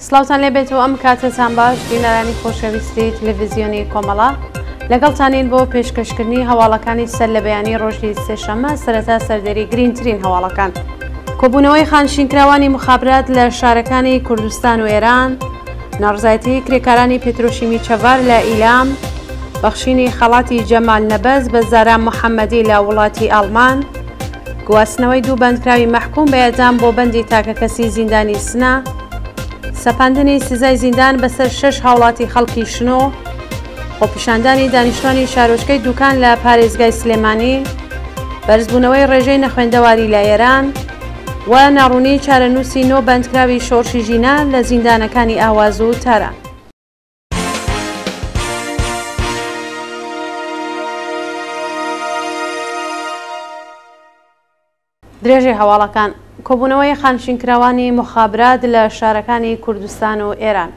سلااوتان لێبێتەوە ئەم کاتتان باش بینەرانی خۆشەویستی تەلەڤیزیۆنی کۆمەڵە لەگەڵتانین بۆ پێشکەشکردنی هەواڵەکانی سەر لە بەیانی ڕۆژی سێشەممە سەرەتا سەردەری گرینترین هەواڵەکان کۆبوونەوەی خانشینکراوانی مخابرات لە شارەکانی کوردستان و ئێران، ناڕزایەتی کرێکارانی پێترۆشیمی چەڤار لە ئیلام، بەخشینی خەڵاتی جەمال نەبەز بە زارا محەممەدی لە وڵاتی ئەڵمان، گواستنەوەی دوو بەندکراوی مەحکوم بە ئێدام بۆ بەندی تاکە کەسی زیندانی سنە، سەپاندنی سزای زیندان بەسەر 6 هاوڵاتی خەڵکی شنۆ، خۆپیشاندانی دانیشتوانی شارۆچکەی دوکان لە پارێزگای سلێمانی، بەرزبوونەوەی ڕێژەی نەخوێندەواری لە ئێران و ناڕوونی چارەنووسی نۆ بەندکراوی شۆڕشی ژینان لە زیندانەکانی ئاواز و تاران. درێژەی هەواڵەکان کۆبوونەوەی خانشینکراوانی مخابرات لە شارەکانی کوردستان و ئێران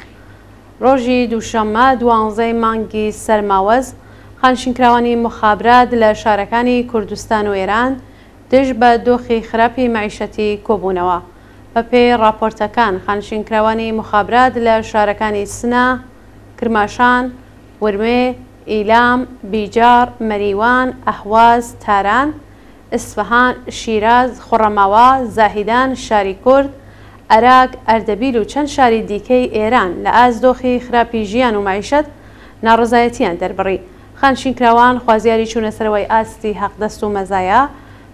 ڕۆژی دووشەممە 12 مانگی سەرماوەز خانشینکراوانی مخابرات لە شارەکانی کوردستان و ئێران دژ بە دۆخی خراپی معیشەتی کۆبوونەوە. بە پێی راپۆرتەکان خانشینکراوانی مخابرات لە شارەکانی سنە، کرماشان، ورمێ، ئیلام، بیجار، مەریوان، ئەهواز، تاران، ئیسفەهان، شیراز، خوڕەماوە، زاهیدان، شاری کورد، عێراق، ئەردەبیل و چەند شاری دیکەی ئێران لە ئازدۆخی خراپی ژیان و معیشەت ناڕزایەتیان دەربڕی. خانشینکراوان خوازیاری چوونەسەرەوەی ئاستی حەقدەست و مەزایە،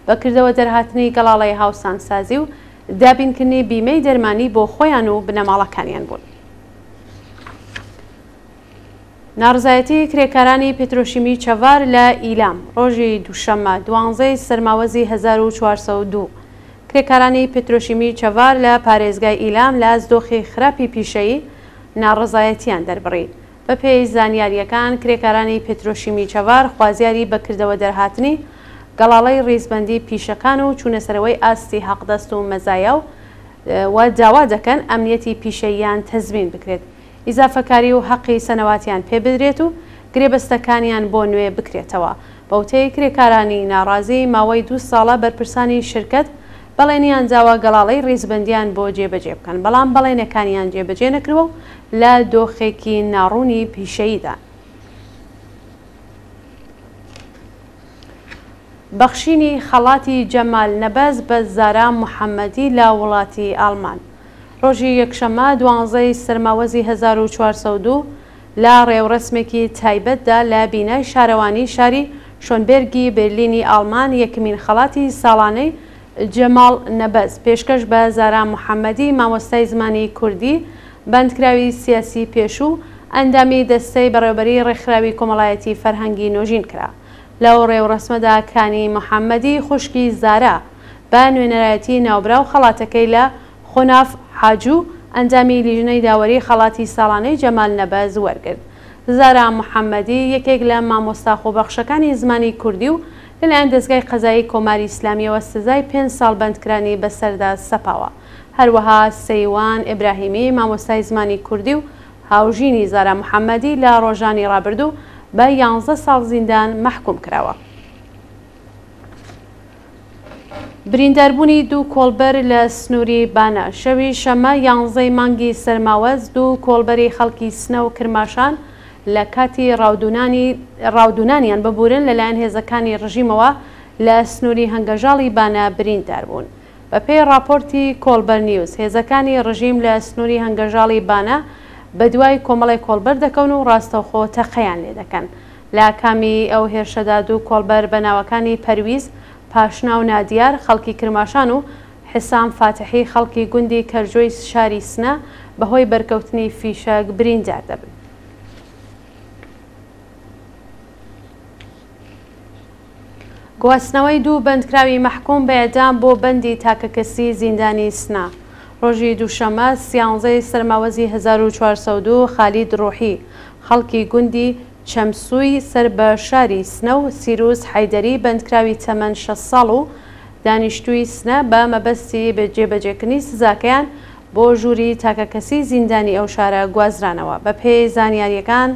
بەکردەوە دەرهاتنی گەڵاڵەی هاوسانگسازی و دابینکردنی بیمەی دەرمانی بۆ خۆیان و بنەماڵەکانیان بوون. ناڕزایەتی کرێکارانی پێترۆشیمی چەڤار لە ئیلام ڕۆژی دووشەممە 12 سەرماوەزی 1402 کرێکارانی پێترۆشیمی چەڤار لە پارێزگای ئیلام لە ئازدۆخی خراپی پیشەیی ناڕزایەتیان دەربڕی. بە پێی زانیاریەکان کرێکارانی پێترۆشیمی چەڤار خوازیاری بەکردەوە دەرهاتنی گەڵاڵەی ڕێزبەندی پیشەکان و چوونەسەرەوەی ئاستی حەقدەست و مەزایە و داوا دەکەن ئەمنیەتی پیشەییان تەزمین بکرێت، ئیزافەکاری و حەقی سەنەواتیان پێ بدرێت و گرێبەستەکانیان بۆ نوێ بکرێتەوە. بەوتەی کرێکارانی ناڕازی ماوەی 2 ساڵە بەرپرسانی شرکت بەڵێنیان داوا گەڵاڵەی ڕێزبەندیان بۆ جێبەجێ بکەن، بەڵام بەڵێنەکانیان جێبەجێ نەکردووە و لە دۆخێکی ناڕوونی پیشەییدا. بەخشینی خەڵاتی جەمال نەبەز بە زارا محەممەدی لە وڵاتی ئەڵمان ڕۆژی یەکشەممە 12 سەرماوەزی 1402 لە ڕێوڕسمێکی تایبەتدا لە بینای شارەوانی شاری شۆنبێرگی بێرلینی ئەڵمان یەکمین خەڵاتی ساڵانەی جەمال نەبەز پێشکەش بە زارا محەممەدی مامۆستای زمانی کوردی بەندکراوی سیاسی پێشوو ئەندامی دەستەی بەڕێوەبەری ڕێکخراوی کۆمەڵایەتی فەرهەنگی نۆژین کرا. لەو ڕێوڕسمەدا کانی محەممەدی خوشکی زارا بە نوێنەرایەتی ناوبراو خەڵاتەکەی لە خۆناف حاجوو ئەندامی لیژنەی داوەری خەڵاتی ساڵانەی جەمال نەبەز وەرگرت. زارا محەممەدی یەکێک لە مامۆستا خۆبەخشەکانی زمانی کوردی و لەلایەن دەستگای قەزایی کۆماری ئیسلامیەوە سزای 5 ساڵ بەندکرانی بەسەردا سەپاوە. هەروەها سەیوان ئیبراهیمی مامۆستای زمانی کوردی و هاوژینی زارا محەممەدی لە ڕۆژانی ڕابردوو بە 11 ساڵ زیندان مەحکوم کراوە. برینداربوونی دوو کۆڵبەر لە سنووری بانە شەوی شەمە 11 مانگی سەرماوەز دوو کۆڵبەری خەڵکی سنە و کرماشان لە کاتی ڕاودونانیان ببورن لەلایەن هێزەکانی ڕژیمەوە لە سنووری هەنگەژاڵی بانە بریندار بوون. بە پێی راپۆرتی کۆڵبەر نیوز هێزەکانی ڕژیم لە سنووری هەنگەژاڵی بانە بە دوای کۆمەڵی کۆڵبەر دەکەون و ڕاستەوخۆ تەقەیان لێ دەکەن. لە کامی ئەو هێرشەدا دوو کۆڵبەر بە ناوەکانی پەرویز پاشنا و نادیار خەڵکی کرماشان و حسام فاتحی خەڵکی گوندی کەرجۆی شاری سنە بەهۆی بەرکەوتنی فیشەک بریندار دەبن. گواستنەوەی دوو بەندکراوی مەحکوم بە ئێدام بۆ بەندی تاکەکەسی زیندانی سنە ڕۆژی دووشەممە 13 سەرماوەزی 1402 خالید ڕۆحی خەڵکی گوندی چەمسووی سەر بە شاری سنە و سیروس حەیدەری بەندکراوی تەمەن 6 ساڵ و دانیشتووی سنە بە مەبەستی بە جێبەجێکردنی سزاکەیان بۆ ژووری تاکەکەسی زیندانی ئەو شارە گوازرانەوە. بە پێی زانیاریەکان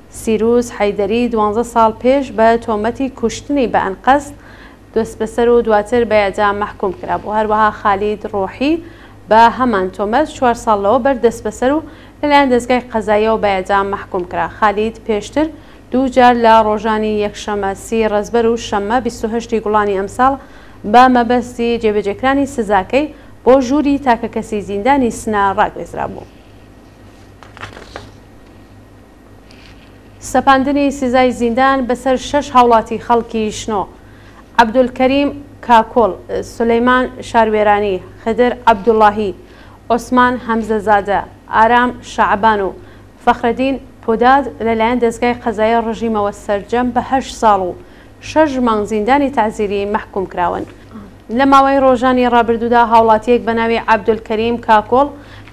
سیروس حەیدەری 12 ساڵ پێش بە تۆمەتی کوشتنی بە ئەنقەست دۆست بەسەر و دواتر بە ئێدام مەحکوم کرابوو. هەروەها خالید ڕۆحی بە هەمان تۆمەت 4 ساڵ لەوە بەردەست بەسەر و لەلایەن دەستگای قەزاییەوە بە ئێعدام محکوم کرا. خالید پێشتر دوو جار لە ڕۆژانی یەکشەمە 30 ڕەزبەر و شەممە 28 گوڵانی ئەمساڵ بە مەبەستی جێبەجێکرانی سزاکەی بۆ ژووری تاکە کەسی زیندانی سنا ڕاگوێزرا بوو. سەپاندنی سزای زیندان بەسەر 6 هاوڵاتی خەڵکی شنۆ: عەبدولکەریم کاکۆڵ، سولەیمان شاروێرانی، خدر عەبدوڵڵاهی، عوسمان هەمزەزادە، ئارام شەعبان و فەخرەدین پۆداد لەلایەن دەستگای قەزایی ڕژیمەوە سەرجەم بە 8 ساڵ و 6 مانگ زیندانی تەعزیری محکوم کراون. لە ماوەی ڕۆژانی ڕابردوودا هاوڵاتیەک بە ناوی عەبدولکەریم کاکۆڵ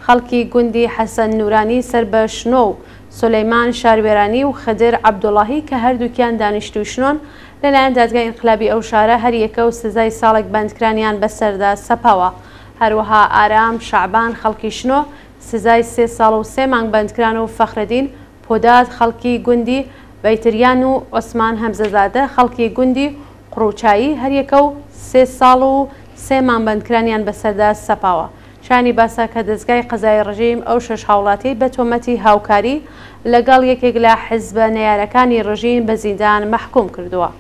خەڵکی گوندی حەسەن نورانی سەر بە شنۆ و سولەیمان شاروێرانی و خدر عەبدوڵڵاهی کە هەردووکیان دانیشتووی شنۆن لەلایەن دادگای ئینقلابی ئەو شارە هەر یەکە و سزای ساڵێک بەندکرانیان بەسەردا سەپاوە. هەروەها ئارام شەعبان خەڵکی شنۆ سزای 3 ساڵ و 3 مانگ بەندکران و فەخرەدین پۆداد خەڵکی گوندی بەیتریان و عوسمان هەمزەزادە خەڵکی گوندی قڕوچایی هەر یەکە و 3 ساڵ و 3 مانگ بەندکرانیان بەسەردا سەپاوە. شانی باسا کە دەستگای قەزایی ڕژیم ئەو 6 هاوڵاتی بە تۆمەتی هاوکاری لەگەڵ یەکێک لە حیزبە نەیارەکانی ڕژیم بە زیندان محکوم کردووە.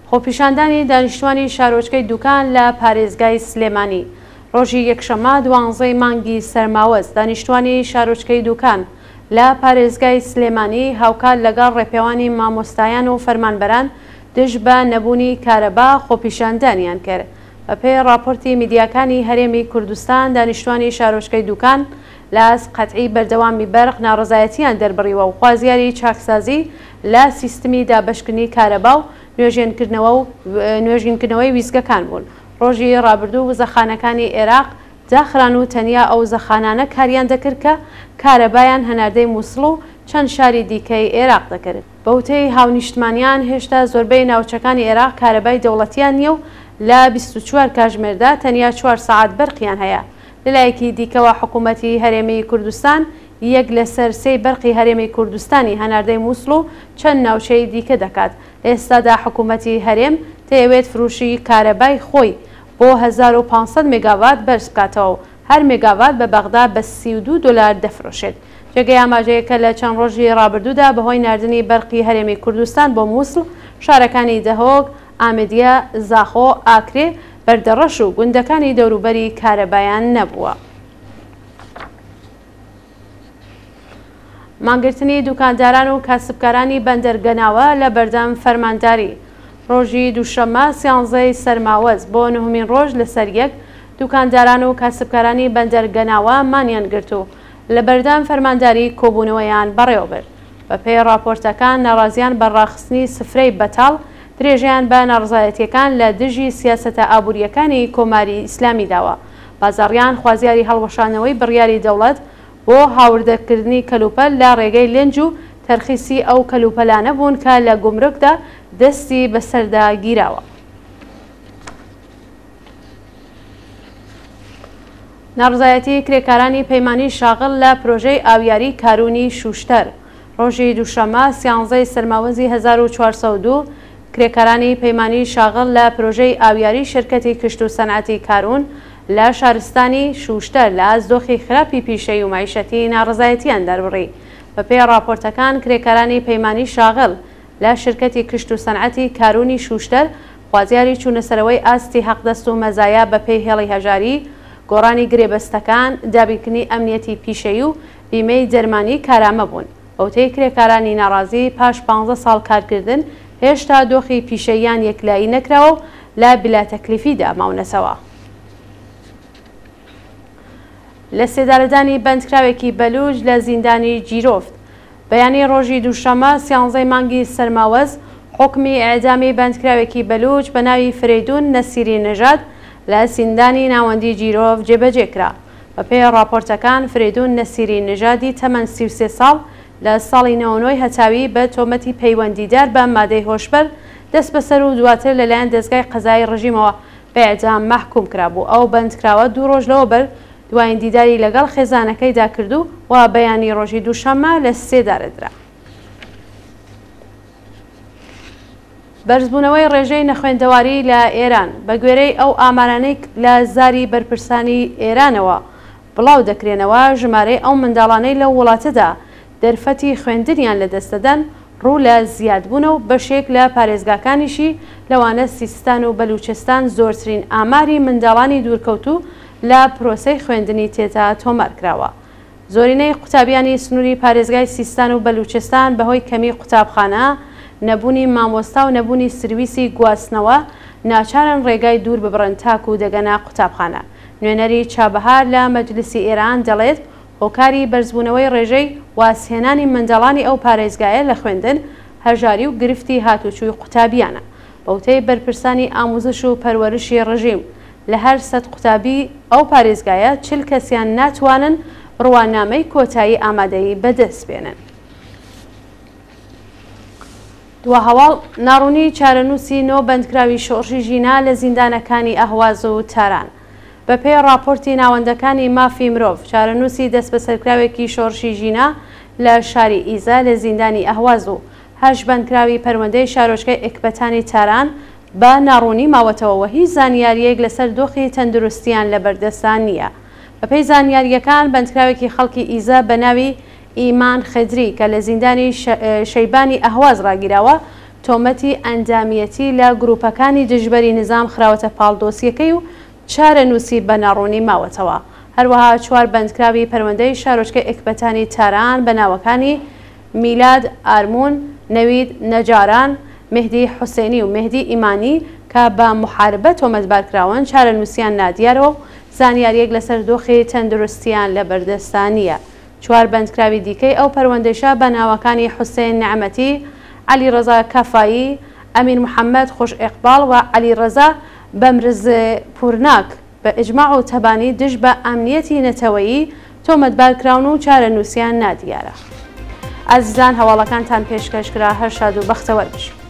خۆپیشاندانی دانیشتوانی شارۆچکەی دوکان لە پارێزگای سلێمانی ڕۆژی یەکشەمە 12 مانگی سەرماوەز دانیشتوانی شارۆچکەی دوکان لە پارێزگای سلێمانی هاوکار لەگەڵ ڕێپێوانی مامۆستایان و فەرمانبەران دژ بە نەبوونی کارەبا خۆپیشاندانیان کرد. بەپێی راپۆرتی میدیاکانی هەرێمی کوردستان دانیشتوانی شارۆچکەی دوکان لاس قەتعی بەردەوامی بەرق ناڕزایەتیان دەربڕیوە و خوازیاری چاکسازی لە سیستمی دابەشکردنی کارەبا و نوێژینکردنەوەی ویزگەکان بوون. ڕۆژی ڕابردوو وزەخانەکانی عێراق داخران و تەنیا ئەو وزەخانانە کاریان دەکرد کە کارەبایان هەناردەی مووسڵ و چەند شاری دیکەی عێراق دەکرد. بەوتەی هاونیشتمانیان هێشتا زۆربەی ناوچەکانی عێراق کارەبای دەوڵەتیان نییە و لە 24 کاتژمێردا تەنیا 4 سەعات بەرقیان هەیە. لەلایەکی دیکەوە حکوومەتی هەرێمی کوردستان 1 لەسەر 3 بەرقی هەرێمی کوردستانی هەناردەی مووسڵ و چەند ناوچەی دیکە دەکات. ئێستادا حکوومەتی هەرێم دەیەوێت فروشی کارەبای خۆی بۆ 1500 مێگاوات بەرز بکاتەوە و هەر مێگاوات بە بەغدا بە 32 دلار دەفرۆشێت. جێگەی ئاماژەیەکە لە چەند ڕۆژی ڕابردوودا بەهۆی ناردنی بەرقی هەرێمی کوردستان بۆ مووسڵ شارەکانی دەهۆک، ئامێدیە، زاخۆ، ئاکرێ، بەردەڕەش و گوندەکانی دەوروبەری کارەبایان نەبووە. مانگرتنی دوکانداران و کاسبکارانی بەندەرگەناوە لە بەردەم فەرمانداری ڕۆژی دووشەممە 13 سەرماوەز بۆ 9مین ڕۆژ لەسەر یەک دوکانداران و کاسبکارانی بەندەرگەناوە مانیان گرت و لە بەردەم فەرمانداری کۆبوونەوەیان بەڕێوەبرد. بەپێی راپۆرتەکان ناڕازیان بەڕاخستنی سفرەی بەتاڵ درێژیان بە ناڕزایەتیەکان لە دژی سیاسەتە ئابوووریەکانی کۆماری ئیسلامی داوە. بازاڕیان خوازیاری هەڵوەشانەوەی بڕیاری دەوڵەت بۆ هاوردەکردنی کەلوپەل لە ڕێگەی لێنج و تەرخیسی ئەو کەلوپەلانە بوون کە لە گومرگدا دەستی بەسەردا گیراوە. ناڕزایەتی کرێکارانی پەیمانی شاغڵ لە پرۆژەی ئاویاری کارونی شوشتەر ڕۆژی دووشەممە 13 سەرماوەزی 1402 کرێکارانی پەیمانی شاغڵ لە پرۆژەی ئاویاری شرکەتی کشت و سەنعەتی کارون لە شارستانی شوشتەر لە ئازدۆخی خراپی پیشەی و مایشەتی ناڕزایەتیان دەربڕی. بەپێی راپۆرتەکان کرێکارانی پەیمانی شاغڵ لە شرکەتی کشت و سەنعەتی کارونی شوشتەر خوازیاری چوونەسەرەوەی ئاستی حەقدەست و مەزایە بەپێی هێڵی هەژاری، گۆڕانی گرێبەستەکان، دابینکردنی ئەمنیەتی پیشەیی و بیمەی دەرمانی کارامە بوون. ئەوتەی کرێکارانی ناڕازی پاش 15 ساڵ کارکردن هێشتا دۆخی پیشەییان یەکلایی نەکراوە و لە بلاتەکلیفیدا ماونەسەوە. لە سێدارەدانی بەندکراوێکی بەلوچ لە زیندانی جیرۆفت بەیانی ڕۆژی دووشەممە 13 مانگی سەرماوەز حکمی ئەعدامی بەندکراوێکی بەلوچ بە ناوی فرەیدون نەسیری نەژاد لە زیندانی ناوەندی جیرۆف جێبەجێکرا. بەپێی راپۆرتەکان فرەیدون نەسیری نەژادی تەمەن 33 ساڵ لە ساڵی 99 هەتاوی بە تۆمەتی پەیوەندیدار بە مادەی هۆشبەر دەست بەسەر و دواتر لەلایەن دەستگای قەزایی ڕژیمەوە بە ئەعدام محکوم کرابوو. ئەو بەندکراوە 2 ڕۆژ لەوە بەر دوایین دیداری لەگەڵ خێزانەکەیدا کردو و بەیانی ڕۆژی دووشەممە لە 3 دارەدرا. بەرزبوونەوەی ڕێژەی نەخوێندەواری لە ئێران بە گوێرەی ئەو ئامارانەی لە زاری بەرپرسانی ئێرانەوە بڵاو دەکرێنەوە ژمارەی ئەو منداڵانەی لە وڵاتەدا دەرفەتی خوێندنیان لەدەستدەدەن ڕوو لە زیادبوونە و بەشێک لە پارێزگاکانیشی لەوانە سیستان و بەلوچستان زۆرترین ئاماری منداڵانی دوورکەوتوو لە پرۆسەی خوێندنی تێدا تۆمارکراوە. زۆرینەی قوتابیانی سنووری پارێزگای سیستان و بەلوچستان بەهۆی کەمی قوتابخانە، نەبوونی مامۆستا و نەبوونی سرویسی گواستنەوە ناچارن ڕێگای دوور ببڕن تاکو و دەگەنە قوتابخانە. نوێنەری چابەهار لە مەجلیسی ئێران دەڵێت هۆکاری بەرزبوونەوەی ڕێژەی واسهێنانی منداڵانی ئەو پارێزگایە لە خوێندن هەژاری و گرفتی هاتوچووی قوتابیانە. بەوتەی بەرپرسانی ئاموزش و پەروەرشی ڕژیم لە هەر سەد قوتابی ئەو پارێزگایە 40 کەسیان ناتوانن ڕوانامەی کۆتایی ئامادەیی بەدەست بێنن. دوا هەواڵ ناڕوونی چارەنووسی نۆ بەندکراوی شۆڕشی ژینا لە زیندانەکانی ئەهواز و تاران. بەپێی راپۆرتی ناوەندەکانی مافی مرۆڤ، چارەنووسی دەست بە سەرکراوێکی شۆڕشی ژینا لە شاری ئیزا لە زیندانی ئەهواز و 8 بەندکراوی پەروەندەی شارۆچکەی ئێکبەتانی تاران بە ناڕوونی ماوەتەوە هیچ زانیاریەک لەسەر دۆخی تەندروستیان لە بەردەستان نییە. بەپێی زانیاریەکان بەندکراوێکی خەڵکی ئیزا بە ناوی ئیمان خدری کە لە زیندانی شەیبانی ئەهواز ڕاگیراوە تۆمەتی ئەندامیەتی لە گروپەکانی دژبەری نظام خراوەتە پاڵدۆسیەکەی و چارەنووسی بە ناڕوونی ماوەتەوە. هەروەها 4 بەندکراوی پەروەندەی شارۆچکەی ئێکبەتانی تاران بە ناوەکانی میلاد ئارمون، نەوید نەجاران، مهدی حوسێنی و مهدی ئیمانی کە بە محاربە تۆمەتبارکراون چارەنووسیان نادیارەوە و زانیاریەک لەسەر دۆخی تەندروستیان لە بەردەستان نییە. 4 بەندکراوی دیکەی ئەو پەروەندەیشە بە ناوەکانی حوسێن نەعمەتی، عەلی ڕەزا کەفایی، ئەمین محەممەد خۆش ئێقباڵ و عەلی ڕەزا بەمرز پورناک بە ئیجماع و تەبانی دژ بە ئەمنیەتی نەتەوەیی تۆمەتبارکراون و چارەنووسیان نادیارە. ئازیزان هەواڵەکانتان پێشکەشکرا، هەر شاد و بەختەوەر بشن.